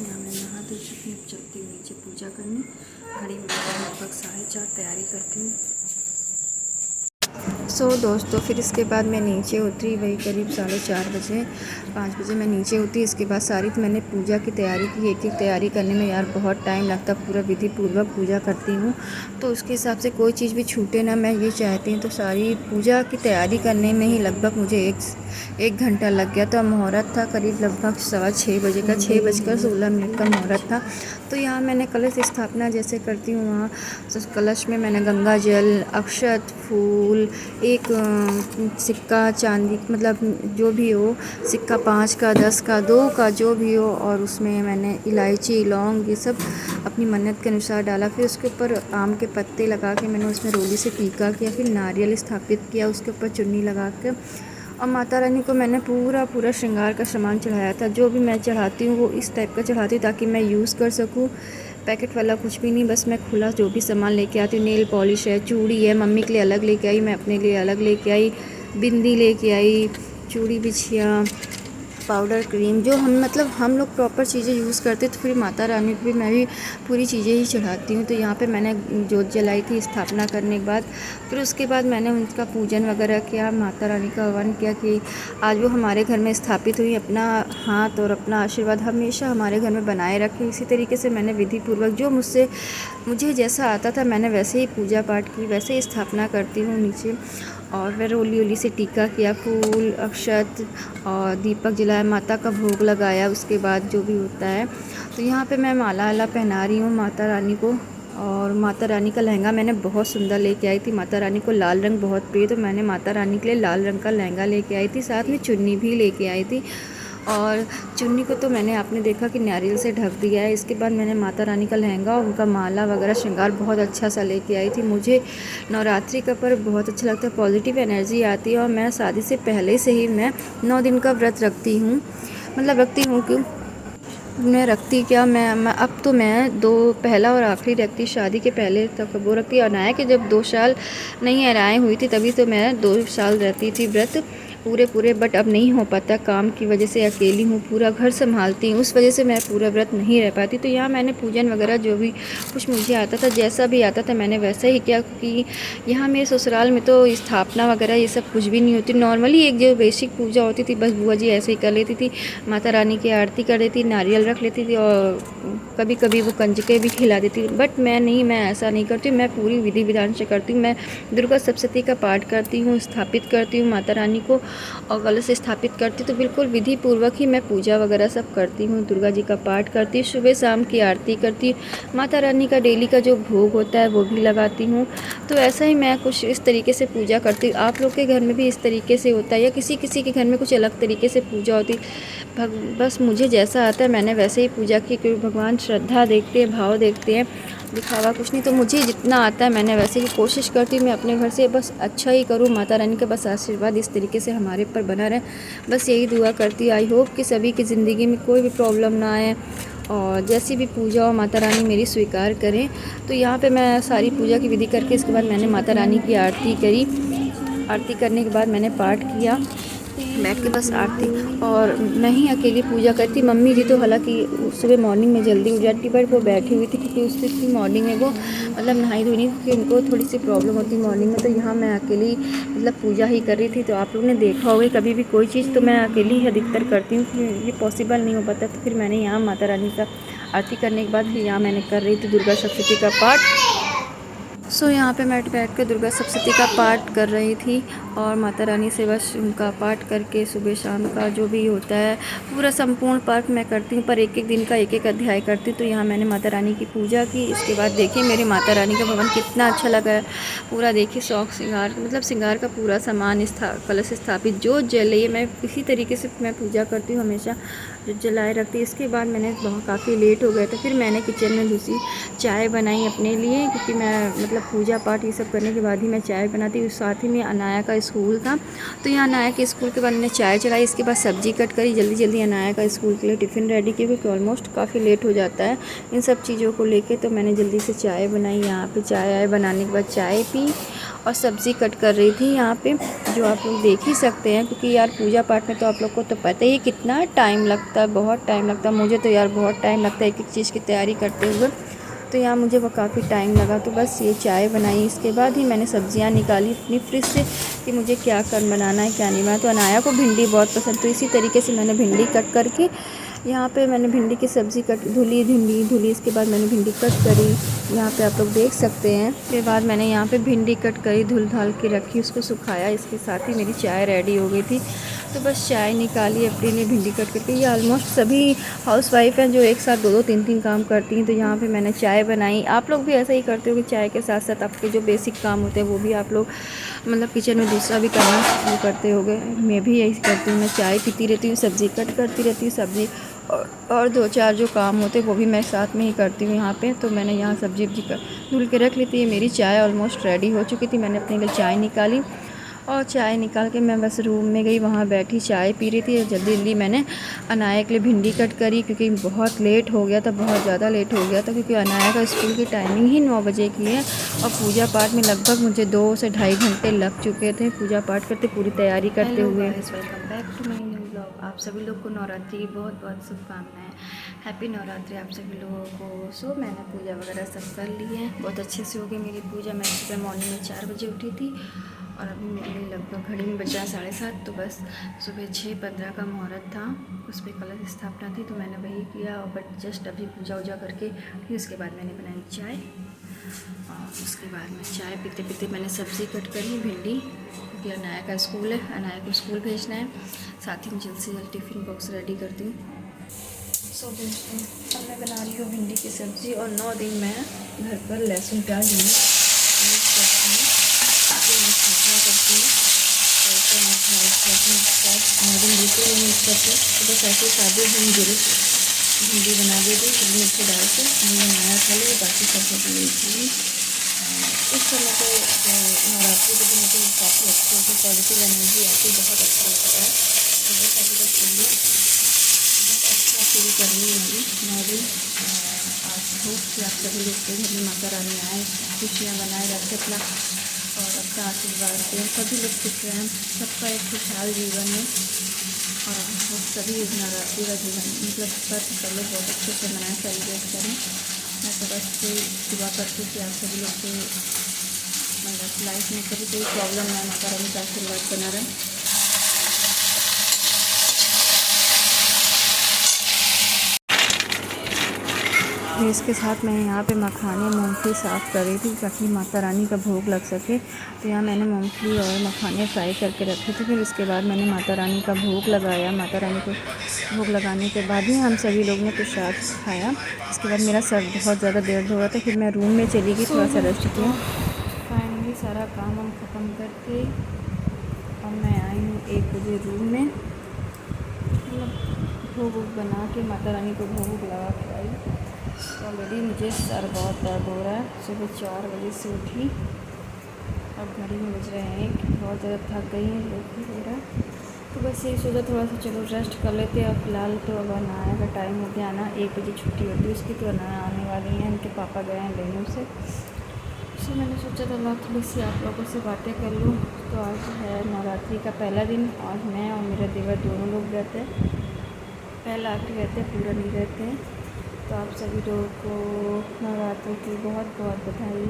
यहाँ मैं नहा धो चुकी हूँ, चलती हूँ नीचे पूजा करने। घड़ी में लगभग 4:30 तैयारी करती हूँ। दोस्तों फिर इसके बाद मैं नीचे उतरी, वही करीब 4:30 बजे 5 बजे मैं नीचे उतरी। इसके बाद सारी मैंने पूजा की तैयारी की। एक एक तैयारी करने में यार बहुत टाइम लगता, पूरा विधि पूर्वक पूजा करती हूँ तो उसके हिसाब से कोई चीज़ भी छूटे ना, मैं ये चाहती हूँ। तो सारी पूजा की तैयारी करने में ही लगभग मुझे एक घंटा लग गया। तो मुहूर्त था करीब लगभग 6:15 बजे का, 6:16 का मुहूर्त था। तो यहाँ मैंने कलश स्थापना जैसे करती हूँ, वहाँ तो कलश में मैंने गंगा जल, अक्षत, फूल, एक सिक्का चांदी, मतलब जो भी हो, सिक्का 5 का, 10 का, 2 का, जो भी हो, और उसमें मैंने इलायची, लौंग, ये सब अपनी मन्नत के अनुसार डाला। फिर उसके ऊपर आम के पत्ते लगा के मैंने उसमें रोली से टीका किया। फिर नारियल स्थापित किया, उसके ऊपर चुन्नी लगा के, और माता रानी को मैंने पूरा श्रृंगार का सामान चढ़ाया था। जो भी मैं चढ़ाती हूँ वो इस टाइप का चढ़ाती हूँ ताकि मैं यूज़ कर सकूँ। पैकेट वाला कुछ भी नहीं, बस मैं खुला जो भी सामान लेके आती हूँ। नेल पॉलिश है, चूड़ी है, मम्मी के लिए अलग लेके आई, मैं अपने लिए अलग लेके आई, बिंदी लेके आई, चूड़ी बिछिया, पाउडर, क्रीम, जो हम लोग प्रॉपर चीज़ें यूज़ करते। तो फिर माता रानी को भी मैं भी पूरी चीज़ें ही चढ़ाती हूँ। तो यहाँ पे मैंने जोत जलाई थी स्थापना करने के बाद। फिर उसके बाद मैंने उनका पूजन वगैरह किया, माता रानी का आह्वान किया कि आज वो हमारे घर में स्थापित हुई, अपना हाथ और अपना आशीर्वाद हमेशा हमारे घर में बनाए रखें। इसी तरीके से मैंने विधि पूर्वक जो मुझे जैसा आता था मैंने वैसे ही पूजा पाठ की, वैसे ही स्थापना करती हूँ नीचे। और फिर ओली से टीका किया, फूल, अक्षत और दीपक जलाया, माता का भोग लगाया। उसके बाद जो भी होता है, तो यहाँ पे मैं माला पहना रही हूँ माता रानी को। और माता रानी का लहंगा मैंने बहुत सुंदर लेके आई थी। माता रानी को लाल रंग बहुत प्रिय, तो मैंने माता रानी के लिए लाल रंग का लहंगा लेके आई थी, साथ में चुन्नी भी लेके आई थी। और चुन्नी को तो मैंने आपने देखा कि नारियल से ढक दिया है। इसके बाद मैंने माता रानी का लहंगा और उनका माला वगैरह श्रृंगार बहुत अच्छा सा लेके आई थी। मुझे नवरात्रि का पर्व बहुत अच्छा लगता है, पॉजिटिव एनर्जी आती है। और मैं शादी से पहले से ही मैं 9 दिन का व्रत रखती हूँ, रखती हूँ। क्यों मैं रखती क्या, मैं अब तो मैं दो पहला और आखिरी रखती, शादी के पहले तक वो रखती। अनाया कि जब 2 साल नहीं अनाया हुई थी तभी तो मैं 2 साल रहती थी व्रत पूरे, बट अब नहीं हो पाता काम की वजह से। अकेली हूँ, पूरा घर संभालती हूँ, उस वजह से मैं पूरा व्रत नहीं रह पाती। तो यहाँ मैंने पूजन वगैरह जो भी कुछ मुझे आता था, जैसा भी आता था मैंने वैसा ही किया। क्योंकि यहाँ मेरे ससुराल में तो स्थापना वगैरह ये सब कुछ भी नहीं होती। नॉर्मली एक जो बेसिक पूजा होती थी बस बुआ जी ऐसे ही कर लेती थी, माता रानी की आरती कर देती, नारियल रख लेती थी और कभी कभी वो कंजके भी खिला देती। बट मैं नहीं, मैं ऐसा नहीं करती, मैं पूरी विधि विधान से करती हूँ। मैं दुर्गा सप्तशती का पाठ करती हूँ, स्थापित करती हूँ माता रानी को और कलश स्थापित करती हूँ। तो बिल्कुल विधि पूर्वक ही मैं पूजा वगैरह सब करती हूँ। दुर्गा जी का पाठ करती हूँ, सुबह शाम की आरती करती हूँ, माता रानी का डेली का जो भोग होता है वो भी लगाती हूँ। तो ऐसा ही मैं कुछ इस तरीके से पूजा करती हूँ। आप लोग के घर में भी इस तरीके से होता है या किसी किसी के घर में कुछ अलग तरीके से पूजा होती? बस मुझे जैसा आता है मैंने वैसे ही पूजा की, क्योंकि भगवान श्रद्धा देखते हैं, भाव देखते हैं, दिखावा कुछ नहीं। तो मुझे जितना आता है मैंने वैसे ही कोशिश करती हूँ मैं अपने घर से बस अच्छा ही करूँ। माता रानी का बस आशीर्वाद इस तरीके से हमारे ऊपर बना रहे, बस यही दुआ करती हूँ। आई होप कि सभी की ज़िंदगी में कोई भी प्रॉब्लम ना आए और जैसी भी पूजा हो माता रानी मेरी स्वीकार करें। तो यहाँ पे मैं सारी पूजा की विधि करके इसके बाद मैंने माता रानी की आरती करी। आरती करने के बाद मैंने पाठ किया बैठ के, बस आरती। और मैं ही अकेली पूजा करती। मम्मी जी तो हालांकि सुबह मॉर्निंग में जल्दी उठ जाती, बट वो बैठी हुई थी क्योंकि उसकी मॉर्निंग में वो नहाई धोई नहीं, क्योंकि उनको थोड़ी सी प्रॉब्लम होती है मॉर्निंग में। तो यहाँ मैं अकेली पूजा ही कर रही थी। तो आप लोगों ने देखा होगा कभी भी कोई चीज़ तो मैं अकेली ही अधिकतर करती हूँ, ये पॉसिबल नहीं हो पाता। तो फिर मैंने यहाँ माता रानी का आरती करने के बाद फिर यहाँ मैंने कर रही थी दुर्गा सप्तशती का पाठ। यहाँ पे मैं बैठ कर दुर्गा सप्तशती का पाठ कर रही थी और माता रानी से बस उनका पाठ करके सुबह शाम का जो भी होता है पूरा संपूर्ण पाठ मैं करती हूँ, पर एक एक दिन का एक एक अध्याय करती हूँ। तो यहाँ मैंने माता रानी की पूजा की। इसके बाद देखिए मेरी माता रानी का भवन कितना अच्छा लगा है, पूरा देखिए शौक श्रृंगार, श्रृंगार का पूरा सामान कलश स्थापित, जो जले मैं इसी तरीके से मैं पूजा करती हूँ, हमेशा जो जलाए रखती। इसके बाद मैंने बहुत काफ़ी लेट हो गया था, फिर मैंने किचन में घुसी, चाय बनाई अपने लिए, क्योंकि मैं पूजा पाठ ये सब करने के बाद ही मैं चाय बनाती हूँ। साथ ही में अनाया का स्कूल था, तो यहाँ अनाया के स्कूल के बाद मैंने चाय चढ़ाई। इसके बाद सब्जी कट करी, जल्दी जल्दी अनाया का स्कूल के लिए टिफ़िन रेडी किया, क्योंकि ऑलमोस्ट काफ़ी लेट हो जाता है इन सब चीज़ों को लेके। तो मैंने जल्दी से चाय बनाई। यहाँ पे चाय बनाने के बाद चाय पी और सब्ज़ी कट कर रही थी यहाँ पे, जो आप लोग देख ही सकते हैं, क्योंकि यार पूजा पाठ में तो आप लोग को तो पता ही कितना टाइम लगता है, बहुत टाइम लगता है। मुझे तो यार बहुत टाइम लगता है एक एक चीज़ की तैयारी करते हुए, तो यहाँ मुझे वो काफ़ी टाइम लगा। तो बस ये चाय बनाई, इसके बाद ही मैंने सब्जियाँ निकाली अपनी फ्रिज से कि मुझे क्या कर बनाना है क्या नहीं बनाना। तो अनाया को भिंडी बहुत पसंद, तो इसी तरीके से मैंने भिंडी कट करके यहाँ पे मैंने भिंडी की सब्ज़ी भिंडी धुली, इसके बाद मैंने भिंडी कट करी, यहाँ पे आप लोग देख सकते हैं। उसके बाद मैंने यहाँ पे भिंडी कट करी, धुल धाल के रखी, उसको सुखाया। इसके साथ ही मेरी चाय रेडी हो गई थी, तो बस चाय निकाली अपने लिए भिंडी कट करके। ये ऑलमोस्ट सभी हाउसवाइफ हैं जो एक साथ दो दो तीन तीन काम करती हैं। तो यहाँ पे मैंने चाय बनाई। आप लोग भी ऐसा ही करते हो कि चाय के साथ साथ आपके जो बेसिक काम होते हैं वो भी आप लोग मतलब किचन में दूसरा भी करना शुरू करते होगे। मैं भी यही करती हूँ, मैं चाय पीती रहती हूँ, सब्ज़ी कट करती रहती हूँ, सब्ज़ी और दो चार जो काम होते हैं वो भी मैं साथ में ही करती हूँ यहाँ पे। तो मैंने यहाँ सब्ज़ी धुल के रख ली थी। मेरी चाय ऑलमोस्ट रेडी हो चुकी थी। मैंने अपने लिए चाय निकाली और चाय निकाल के मैं बस रूम में गई, वहाँ बैठी चाय पी रही थी। और जल्दी जल्दी मैंने अनाया के लिए भिंडी कट करी, क्योंकि बहुत लेट हो गया था, बहुत ज़्यादा लेट हो गया था, क्योंकि अनाया का स्कूल की टाइमिंग ही 9 बजे की है। और पूजा पाठ में लगभग मुझे 2 से ढाई घंटे लग चुके थे पूजा पाठ करते, पूरी तैयारी करते हुए। Welcome back to my new blog. आप सभी लोग को नवरात्रि की बहुत बहुत शुभकामनाएं। हैप्पी नवरात्रि आप सभी लोगों को। सो मैंने पूजा वगैरह सब कर ली है, बहुत अच्छे से हो गई मेरी पूजा। मैं सुबह मॉर्निंग में 4 बजे उठी थी और अभी मेरे लिए लगभग घड़ी में बचा 7:30। तो बस सुबह 6:15 का मुहूर्त था, उस पर कलश स्थापना थी, तो मैंने वही किया। और बट जस्ट अभी पूजा वूजा करके फिर उसके बाद मैंने बनाई चाय। और उसके बाद में चाय पीते पीते मैंने सब्ज़ी कट करी भिंडी, क्योंकि अनाया का स्कूल है, अनाया को स्कूल भेजना है। साथ ही में जल्द से जल्द टिफ़िन बॉक्स रेडी करती हूँ। सो दोस्तों, अब मैं बना रही हूँ भिंडी की सब्ज़ी। और 9 दिन मैं घर पर लहसुन प्याज यूज़ करती हूँ, स्थापना करती हूँ। तो मैं लहसुन प्याज 9 दिन बिल्कुल नहीं यूज़ करती, तो बस ऐसे सादे भिंडी बना देती हूँ, हरी मिर्ची डाल के मुझे बनाया खा लो, बाकी सब लेती। इस समय तो नवरात्रि के दिन तो काफ़ी अच्छे होते, पॉजिटिव एनर्जी आती, बहुत अच्छा लगता है। तो बस अभी तक चलिए, बस अच्छा फील कर रही हूँ मेरी 9 दिन। आज होप कि आप सभी लोग के घर में माता रानी आए, खुशियाँ बनाए रखे अपना और अपना आशीर्वाद दें, सभी लोग खुश रहें, सबका एक खुशहाल जीवन है। और वो सभी नवरात्रि का जीवन मतलब पर्व सब लोग बहुत अच्छे से मनाएं, सेलिब्रेट करें। मैं तो बस कोई दुआ करती हूँ कि आप सभी लोग के मतलब लाइफ में कभी कोई प्रॉब्लम ना, माता रानी का आशीर्वाद बना रहे। फिर इसके साथ मैं यहाँ पे मखाने मूंगफली साफ़ कर रही थी ताकि माता रानी का भोग लग सके। तो यहाँ मैंने मूंगफली और मखाने फ्राई करके रखे थे। फिर उसके बाद मैंने माता रानी का भोग लगाया। माता रानी को भोग लगाने के बाद ही हम सभी लोग ने प्रसाद खाया। इसके बाद मेरा सर बहुत ज़्यादा दर्द हो रहा था, फिर मैं रूम में चली गई, थोड़ा सा रेस्ट किया। फाइनली सारा काम हम ख़त्म करके अब मैं आई हूँ 1 बजे रूम में, भोग बना के माता रानी को भोग लगा के आई। ऑलरेडी मुझे सर बहुत दर्द हो रहा है। सुबह 4 बजे से उठी, अब घड़ी में बज रहे हैं 1, बहुत ज़्यादा थक गई है, लेट भी हो रहा है। तो बस यही सोचा थोड़ा सा चलो रेस्ट कर लेते हैं। अब फ़िलहाल तो अब अनाया का टाइम हो गया ना, 1 बजे छुट्टी होती है उसकी, तो अनाया आने वाली हैं, उनके पापा गए हैं लेने उसे। तो मैंने सोचा था थोड़ी सी आप लोगों से बातें कर लूँ। तो आज है नवरात्रि का पहला दिन, आज मैं और मेरा देवर दोनों लोग रहते हैं, पहला आके रहते हैं, पूरा नहीं रहते हैं। तो आप सभी लोगों को नवरात्रि की बहुत बहुत बधाई।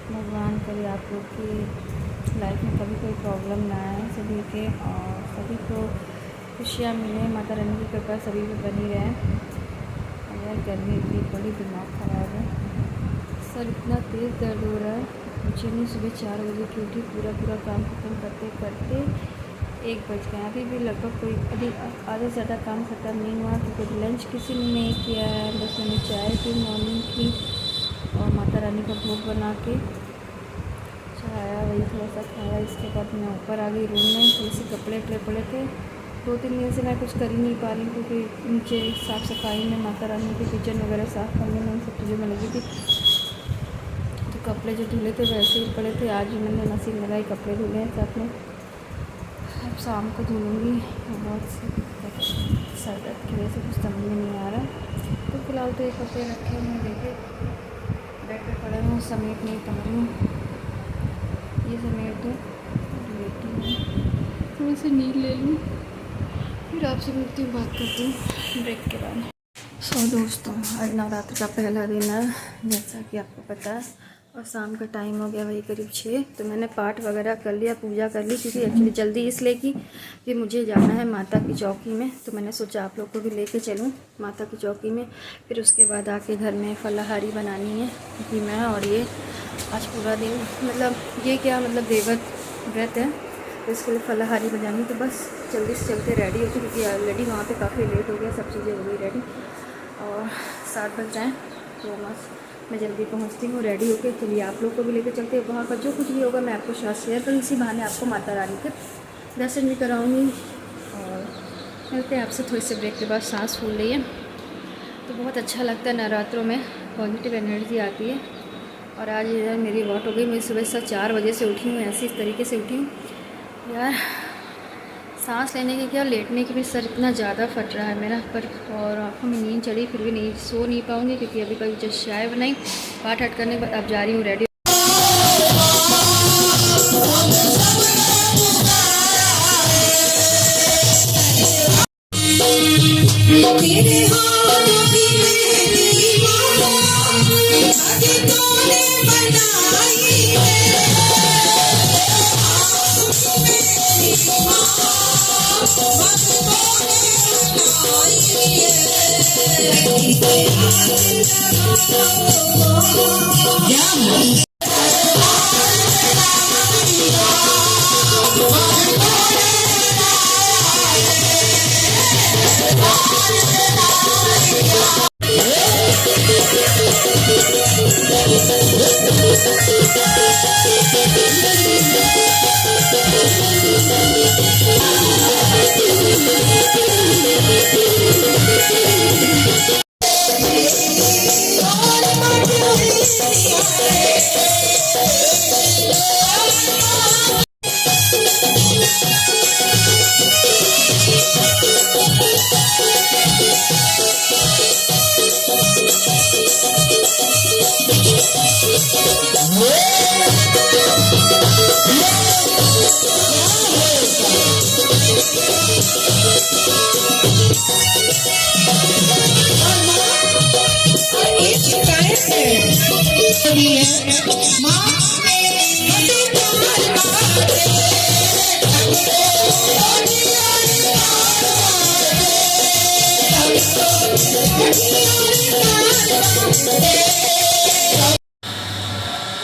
भगवान करे आप लोग की लाइफ में कभी कोई प्रॉब्लम ना आए सभी के, और सभी को खुशियाँ मिले, माता रानी की कृपा सभी पे बनी रहे। अगर गर्मी इतनी बड़ी, दिमाग ख़राब है, सर इतना तेज़ दर्द हो रहा है, मुझे नहीं। सुबह 4 बजे की उठी, पूरा काम ख़त्म करते करते 1 बज गया। अभी भी लगभग कोई आधे से ज़्यादा काम ख़त्म नहीं हुआ, क्योंकि लंच किसी ने नहीं किया है। बस मैंने चाय पी मॉर्निंग की और माता रानी का भोग बना के चढ़ाया, वही थोड़ा सा खाया। इसके बाद मैं ऊपर आ गई रूम में, थोड़े से कपड़े पड़े थे। 2-3 दिन से मैं कुछ कर ही नहीं पा रही, क्योंकि नीचे साफ़ सफाई में, माता रानी के किचन वगैरह साफ़ करने में, उन सब चीज़ों में लगी थी। तो कपड़े जो धुले थे वैसे ही पड़े थे। आज भी मैंने मशीन लगाई, कपड़े धुले हैं साथ में, अब शाम को धुलूँगी। बहुत सर दर्द की वजह से कुछ समझ में नहीं आ रहा। तो फिलहाल तो ये कपड़े रखे हुए देखे बेड पे पड़े हुए, समेट नहीं पा रही हूँ। ये समेट दूँ, लेटी हूँ, थोड़ी सी नींद ले लूँ, फिर आपसे मिलती हूँ, बात करती हूँ ब्रेक के बाद। दोस्तों, आज नवरात्र का पहला दिन है, जैसा कि आपको पता है, और शाम का टाइम हो गया वही करीब 6। तो मैंने पाठ वगैरह कर लिया, पूजा कर ली, क्योंकि एक्चुअली जल्दी इसलिए कि मुझे जाना है माता की चौकी में। तो मैंने सोचा आप लोग को भी लेके चलूं माता की चौकी में। फिर उसके बाद आके घर में फलाहारी बनानी है, क्योंकि मैं और ये आज पूरा दिन मतलब ये क्या मतलब देवत व्रत है, तो इसके लिए फलाहारी बनानी। तो बस जल्दी से चलते रेडी होती, क्योंकि ऑलरेडी वहाँ पे काफ़ी लेट हो गया, सब चीज़ें हो गई रेडी और 7 बज जाएँ। तो बस मैं जल्दी पहुँचती हूँ रेडी होकर। चलिए आप लोग को भी लेकर चलते हैं वहाँ पर। जो कुछ भी होगा मैं आपको साथ शेयर करूँ, इसी बहाने आपको माता रानी के दर्शन भी कराऊँगी। और मिलते हैं आपसे थोड़ी से ब्रेक के बाद। सांस फूल रही है तो बहुत अच्छा लगता है, नवरात्रों में पॉजिटिव एनर्जी आती है। और आज इधर मेरी वॉट हो गई, मैं सुबह 4 बजे से उठी हूँ, ऐसे इस तरीके से उठी हूँ यार। सांस लेने की क्या, लेटने की भी सर इतना ज़्यादा फट रहा है मेरा पर, और आँखों में नींद चढ़ी, फिर भी नहीं सो नहीं पाऊँगी, क्योंकि अभी कभी जस्ट चाय बनाई, पाठ हट करने के बाद अब जा रही हूँ रेडी।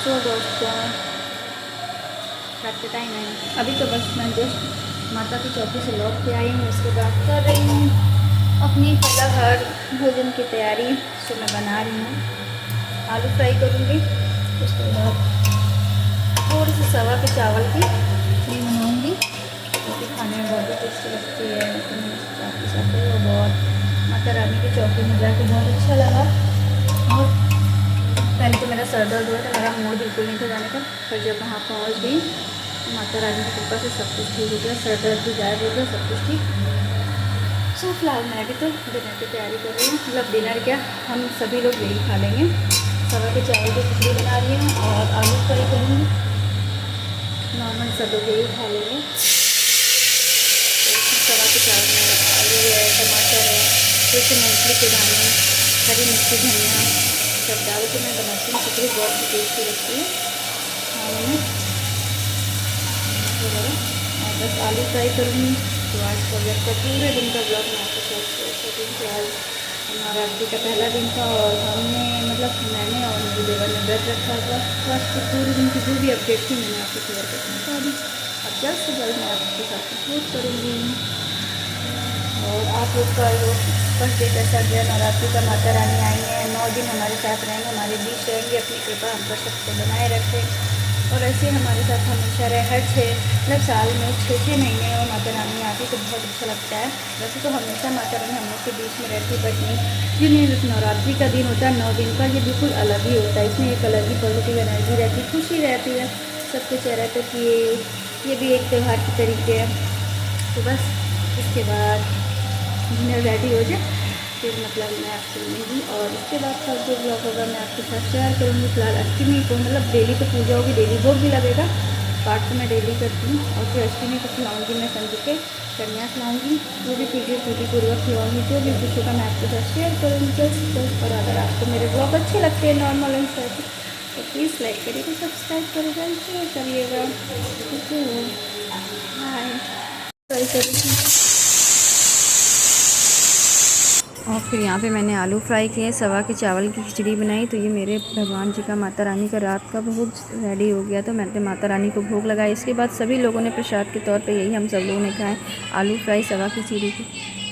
तो दोस्तों रात का टाइम है अभी, तो बस मैं जस्ट माता की चौकी से लौट के आई हूँ। उसके बाद कर रही हूँ अपनी फलाहार भोजन की तैयारी। जो मैं बना रही हूँ आलू फ्राई करूँगी, उसके बाद थोड़ी सी सवा के चावल की खिचड़ी बनाऊँगी, क्योंकि खाने में बहुत ही टेस्टी लगती है। आपके साथ वो बहुत माता रानी की चौकी में जाके बहुत अच्छा लगा। और पहले तो मेरा सर दर्द हुआ था, मेरा मूड बिल्कुल नहीं था जाने का, पर जब वहाँ पहुँच गई माता रानी की कृपा से सब कुछ ठीक हो गया, सर दर्द भी गायब हो गया, सब कुछ ठीक। सो फिलहाल मैं अभी तो डिनर की तैयारी कर रही हूँ, मतलब डिनर क्या, हम सभी लोग यही खा लेंगे। सवा के चावल की खिचड़ी बना रही हूँ और आलू फ्राई करूँगी, नॉर्मल सब लोग यही खा लेंगे। सवा के चावल में आलू है, टमाटर है, कुछ मूँगफली के दाने, हरी मिर्ची, धनिया सब डाल के मैं बनाती हूँ खिचड़ी, बहुत ही टेस्टी लगती है खाने में वगैरह। और बस आलू फ्राई करूँगी। तो आज का व्लॉग का पूरे दिन का व्लॉग मैं आपके साथ शेयर कर रही हूँ कि आज नवरात्रि का पहला दिन था और हमने मतलब मैंने और मेरे देवर ने व्रत रखा था। तो आज के पूरे दिन की जो भी अपडेट थी मैंने आपको शेयर करना था अभी। अब जल्द से जल्द मैं आपके साथ अपलोड करूँगी। और आप लोग का जो फर्स्ट डे कैसा गया नवरात्रि का, माता रानी आई हैं, 9 दिन हमारे साथ रहेंगे, हमारे बीच रहेंगे, अपनी कृपा हम पर सबको बनाए रखें। और ऐसे हमारे साथ हमेशा रहे, हर 6 मतलब साल में 6 महीने और माता रानी आती तो बहुत अच्छा लगता है। वैसे तो हमेशा माता रानी हम लोग के बीच में रहती, बट नहीं, ये नवरात्रि का दिन होता है 9 दिन का, ये बिल्कुल अलग ही होता है। इसमें एक अलग ही पॉजिटिव एनर्जी रहती है, खुशी रहती है सबके चेहरे पे कि ये भी एक त्यौहार के तरीके है। तो बस इसके बाद डिनर रेडी हो जाए फिर मतलब मैं आपसे मिलूँगी, और इसके बाद का जो ब्लॉग होगा मैं आपके साथ शेयर करूँगी। फिलहाल अष्टमी को मतलब डेली तो पूजा होगी, डेली भोग भी लगेगा, पाठ तो मैं डेली करती हूँ और फिर अष्टमी को खिलाऊँगी मैं संजू के कन्या खिलाऊँगी, वो भी पूरी पूर्वक खिलाऊँगी। जो भी कुछ होगा मैं आपके साथ शेयर करूँगी जस्ट। और अगर आपको मेरे ब्लॉग अच्छे लगते हैं नॉर्मल एंड सेट तो प्लीज़ लाइक करिएगा, सब्सक्राइब करिएगा, शेयर करिएगा। हाय ट्राई करिए। और फिर यहाँ पे मैंने आलू फ्राई किए, सवा के चावल की खिचड़ी बनाई। तो ये मेरे भगवान जी का, माता रानी का रात का भोग रेडी हो गया। तो मैंने माता रानी को भोग लगाया। इसके बाद सभी लोगों ने प्रसाद के तौर पे यही हम सब लोगों ने खाए, आलू फ्राई सवा की खिचड़ी की।